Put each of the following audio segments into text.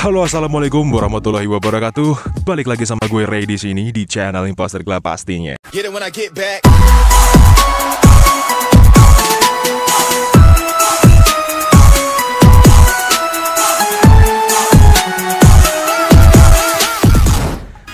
Halo, assalamualaikum warahmatullahi wabarakatuh. Balik lagi sama gue Ray di sini di channel Imposter Club pastinya. Get it when I get back.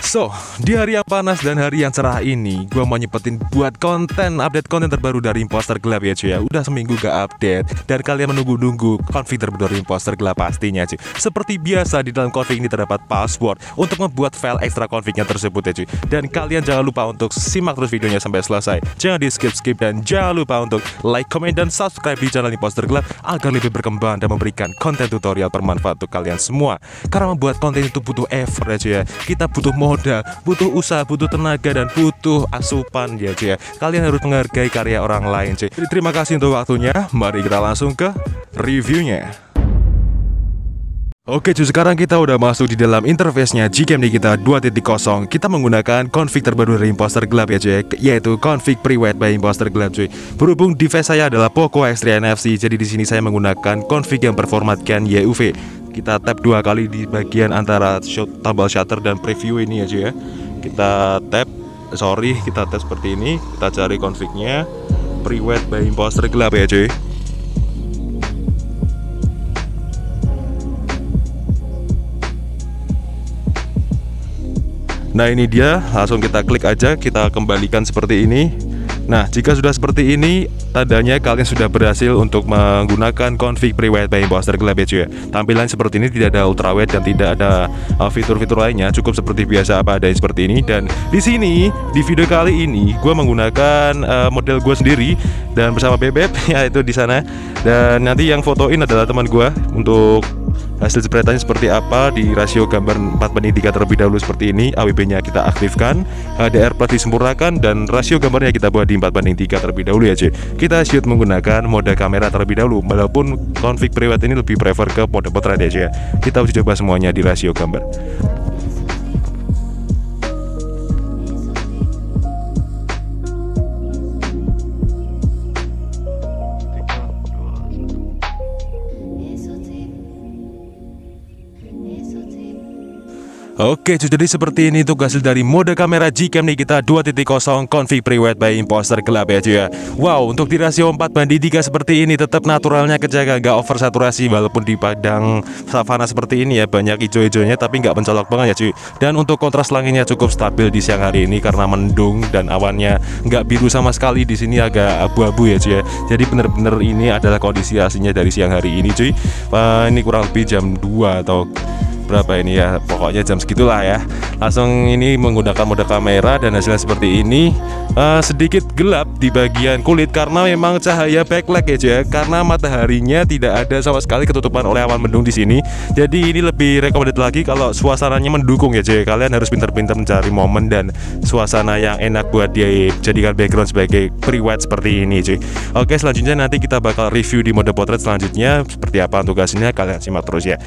So, di hari yang panas dan hari yang cerah ini, gue mau nyepetin buat update konten terbaru dari Imposter Club ya cuy ya. Udah seminggu gak update, dan kalian menunggu-nunggu config terbaru dari Imposter Club pastinya cuy. Seperti biasa, di dalam config ini terdapat password untuk membuat file ekstra confignya tersebut ya cuy. Dan kalian jangan lupa untuk simak terus videonya sampai selesai. Jangan di skip-skip, dan jangan lupa untuk like, comment, dan subscribe di channel Imposter Club agar lebih berkembang dan memberikan konten tutorial bermanfaat untuk kalian semua. Karena membuat konten itu butuh effort ya cuy ya. Kita butuh butuh usaha, butuh tenaga, dan butuh asupan ya cuy ya. Kalian harus menghargai karya orang lain cuy. Jadi terima kasih untuk waktunya. Mari kita langsung ke reviewnya. Oke cuy, sekarang kita udah masuk di dalam interface-nya Gcam kita 2.0. Kita menggunakan config terbaru dari Imposter Club ya cuy, yaitu config pre-wed by Imposter Club cuy. Berhubung device saya adalah Poco X3 NFC, jadi di sini saya menggunakan config yang berformatkan YUV. Kita tap dua kali di bagian antara tombol shutter dan preview ini ya cuy ya. Kita tap seperti ini. Kita cari config-nya pre-wed by Imposter Club ya cuy. Nah ini dia, langsung kita klik aja, kita kembalikan seperti ini. Nah jika sudah seperti ini, tandanya kalian sudah berhasil untuk menggunakan config pre-wed by Imposter Club ya cuy. Tampilan seperti ini, tidak ada ultrawide dan tidak ada fitur-fitur lainnya, cukup seperti biasa apa adanya seperti ini. Dan di sini, di video kali ini, gue menggunakan model gue sendiri dan bersama Bebek yaitu di sana. Dan nanti yang fotoin adalah teman gue. Untuk hasil jepretannya seperti apa, di rasio gambar 4:3 terlebih dahulu seperti ini. AWB-nya kita aktifkan, HDR plus disempurnakan, dan rasio gambarnya kita buat di 4:3 terlebih dahulu ya cuy. Kita shoot menggunakan mode kamera terlebih dahulu, walaupun config pre-wed ini lebih prefer ke mode potret ya cuy ya. Kita uji coba semuanya di rasio gambar. Oke, jadi seperti ini tuh hasil dari mode kamera Gcam kita 2.0 config pre-wed by Imposter Club ya cuy ya. Wow, untuk di rasio 4:3 seperti ini tetap naturalnya kejaga, nggak over saturasi, walaupun di padang savana seperti ini ya, banyak hijau-hijaunya tapi nggak mencolok banget ya cuy. Dan untuk kontras langitnya cukup stabil di siang hari ini karena mendung dan awannya nggak biru sama sekali, di sini agak abu-abu ya cuy ya. Jadi bener-bener ini adalah kondisi aslinya dari siang hari ini cuy. Ini kurang lebih jam 2 atau berapa ini ya, pokoknya jam segitulah ya. Langsung ini menggunakan mode kamera dan hasilnya seperti ini. Sedikit gelap di bagian kulit karena memang cahaya backlight ya cuy ya, karena mataharinya tidak ada sama sekali, ketutupan oleh awan mendung di sini. Jadi ini lebih recommended lagi kalau suasananya mendukung ya cuy. Kalian harus pintar-pintar mencari momen dan suasana yang enak buat dijadikan background sebagai pre-wed seperti ini cuy. Oke, selanjutnya nanti kita bakal review di mode potret selanjutnya seperti apa untuk hasilnya, kalian simak terus ya.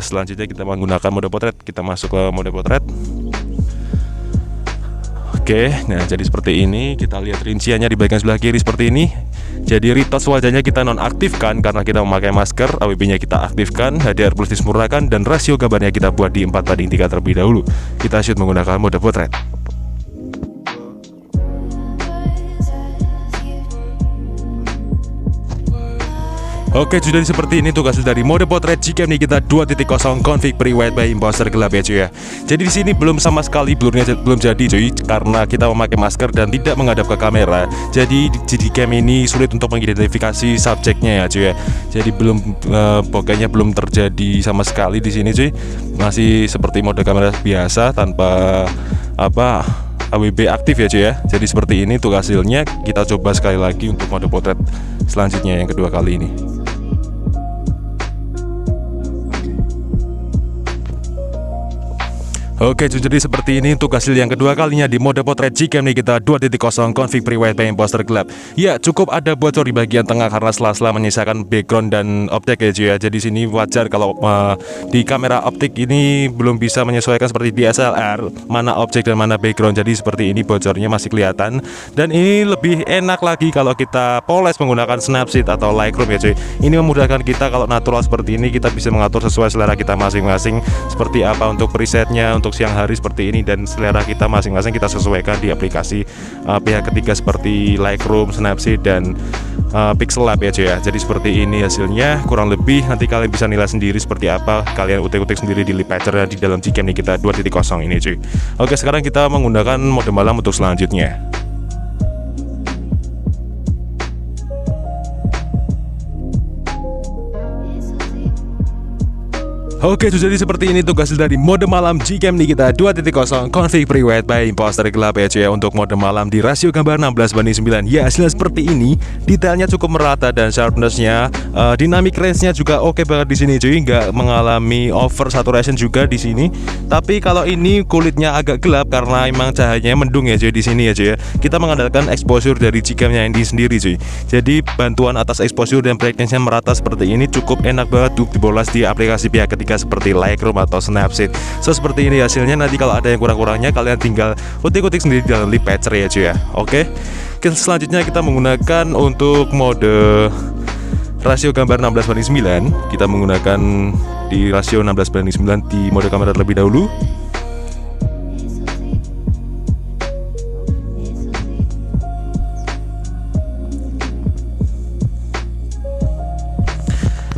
Selanjutnya kita menggunakan mode potret, kita masuk ke mode potret. Oke, nah jadi seperti ini. Kita lihat rinciannya di bagian sebelah kiri seperti ini. Jadi retouch wajahnya kita nonaktifkan karena kita memakai masker, AWB-nya kita aktifkan, HDR plus disempurnakan, dan rasio gambarnya kita buat di 4:3 terlebih dahulu. Kita shoot menggunakan mode potret. Oke, sudah seperti ini tuh hasil dari mode potret Gcam kita 2.0 config pre-wed by Imposter Club ya cuy ya. Jadi di sini belum sama sekali blurnya belum jadi cuy, karena kita memakai masker dan tidak menghadap ke kamera. Jadi Gcam ini sulit untuk mengidentifikasi subjeknya ya cuy ya. Jadi pokoknya belum terjadi sama sekali di sini cuy. Masih seperti mode kamera biasa tanpa AWB aktif ya cuy ya. Jadi seperti ini tuh hasilnya. Kita coba sekali lagi untuk mode potret selanjutnya yang kedua kali ini. Oke, jadi seperti ini untuk hasil yang kedua kalinya di mode potret Gcam Nikita 2.0 config pre-white by imposter gelap. Ya, cukup ada bocor di bagian tengah karena sela-sela menyisakan background dan objek ya cuy ya. Jadi sini wajar kalau di kamera optik ini belum bisa menyesuaikan seperti DSLR mana objek dan mana background. Jadi seperti ini bocornya masih kelihatan. Dan ini lebih enak lagi kalau kita poles menggunakan Snapseed atau Lightroom ya cuy. Ini memudahkan kita kalau natural seperti ini kita bisa mengatur sesuai selera kita masing-masing. Seperti apa untuk presetnya untuk siang hari seperti ini, dan selera kita masing-masing kita sesuaikan di aplikasi pihak ketiga seperti Lightroom, Snapseed, dan Pixel Lab ya cuy ya. Jadi seperti ini hasilnya kurang lebih, nanti kalian bisa nilai sendiri seperti apa, kalian utik-utik sendiri di lip patcher di dalam Gcam Nikita 2.0 ini cuy. Oke, sekarang kita menggunakan mode malam untuk selanjutnya. Oke, jadi seperti ini tugas dari mode malam Gcam Nikita 2.0 config pre-white by imposter gelap ya cuy ya. Untuk mode malam di rasio gambar 16:9 ya, hasilnya seperti ini. Detailnya cukup merata dan sharpness-nya, dynamic range-nya juga oke banget di sini cuy, nggak mengalami over saturation juga di sini. Tapi kalau ini kulitnya agak gelap karena emang cahayanya mendung ya cuy di sini ya cuy ya. Kita mengandalkan exposure dari Gcam-nya ini sendiri cuy. Jadi bantuan atas exposure dan brightness-nya merata seperti ini cukup enak banget untuk dibolas di aplikasi pihak ketiga seperti Lightroom atau Snapseed. So seperti ini hasilnya, nanti kalau ada yang kurang-kurangnya kalian tinggal utik-utik sendiri di dalam lip patcher ya cuy ya. Oke, selanjutnya kita menggunakan untuk mode rasio gambar 16:9. Kita menggunakan di rasio 16:9 di mode kamera terlebih dahulu.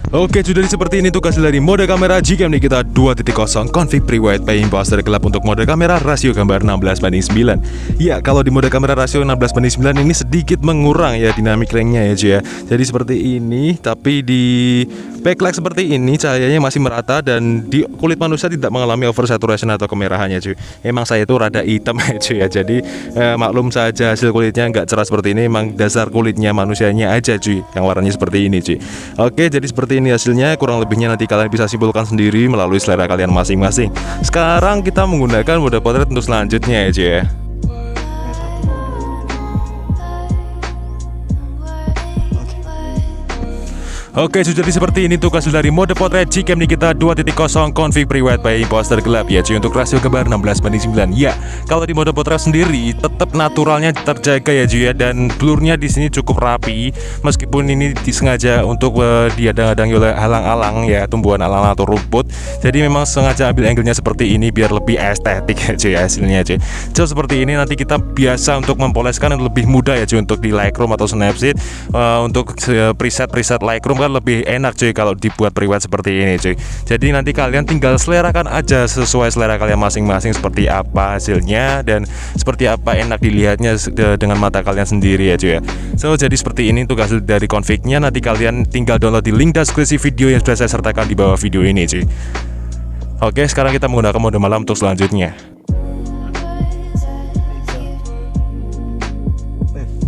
Oke, sudah seperti ini tugas dari mode kamera Gcam Nikita 2.0 config pre-white by imposter gelap. Untuk mode kamera rasio gambar 16:9. Ya, kalau di mode kamera rasio 16:9 ini sedikit mengurang ya dynamic range-nya ya cuy ya. Jadi seperti ini, tapi di backlight seperti ini cahayanya masih merata dan di kulit manusia tidak mengalami oversaturation atau kemerahannya cuy. Emang saya itu rada hitam ya cuy ya. Jadi maklum saja hasil kulitnya nggak cerah seperti ini, emang dasar kulitnya manusianya aja cuy yang warnanya seperti ini cuy. Oke, jadi seperti ini hasilnya, kurang lebihnya nanti kalian bisa simpulkan sendiri melalui selera kalian masing-masing. Sekarang kita menggunakan mode potret untuk selanjutnya ya cuy ya. Oke, jadi seperti ini tugas dari mode potret Gcam Nikita 2.0 config pre-white by imposter gelap ya cuy. Untuk rasio gambar 16:9. Ya, kalau di mode potret sendiri tetap naturalnya terjaga ya cuy ya, dan blurnya di sini cukup rapi meskipun ini disengaja untuk diadang-adangi oleh halang-alang ya, tumbuhan alang atau rumput. Jadi memang sengaja ambil angle-nya seperti ini biar lebih estetik ya cuy hasilnya cuy. So seperti ini nanti kita biasa untuk mempoleskan lebih mudah ya cuy untuk di Lightroom atau Snapseed. Untuk preset Lightroom lebih enak cuy kalau dibuat pre-white seperti ini cuy. Jadi nanti kalian tinggal selerakan aja sesuai selera kalian masing-masing seperti apa hasilnya dan seperti apa enak dilihatnya dengan mata kalian sendiri ya cuy ya. So jadi seperti ini tugas dari config-nya, nanti kalian tinggal download di link deskripsi video yang sudah saya sertakan di bawah video ini cuy. Oke, sekarang kita menggunakan mode malam untuk selanjutnya.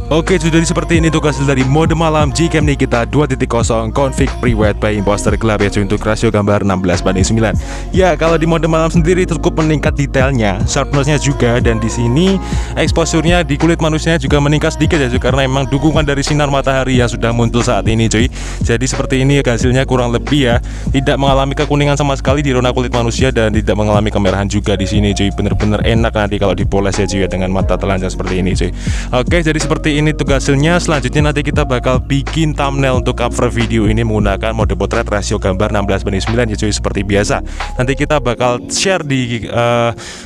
Oke, sudah seperti ini tugas dari mode malam Gcam Nikita 2.0 config pre-white by imposter gelap ya cuy. Untuk rasio gambar 16:9. Ya, kalau di mode malam sendiri cukup meningkat detailnya, sharpness-nya juga, dan di sini exposure-nya di kulit manusia juga meningkat sedikit ya cuy, karena emang dukungan dari sinar matahari yang sudah muncul saat ini cuy. Jadi seperti ini hasilnya kurang lebih ya, tidak mengalami kekuningan sama sekali di rona kulit manusia dan tidak mengalami kemerahan juga di sini cuy. Bener-bener enak nanti kalau dipoles ya cuy ya, dengan mata telanjang seperti ini cuy. Oke, jadi seperti ini tugas hasilnya. Selanjutnya nanti kita bakal bikin thumbnail untuk cover video ini menggunakan mode potret rasio gambar 16:9 ya cuy, seperti biasa. Nanti kita bakal share di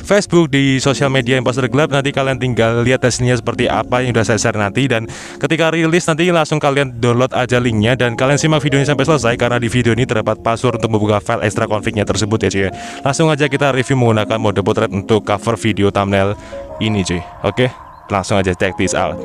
Facebook, di sosial media imposter gelap. Nanti kalian tinggal lihat hasilnya seperti apa yang udah saya share nanti, dan ketika rilis nanti langsung kalian download aja linknya dan kalian simak videonya sampai selesai, karena di video ini terdapat password untuk membuka file ekstra config-nya tersebut ya cuy ya. Langsung aja kita review menggunakan mode potret untuk cover video thumbnail ini cuy. Oke, langsung aja check this out.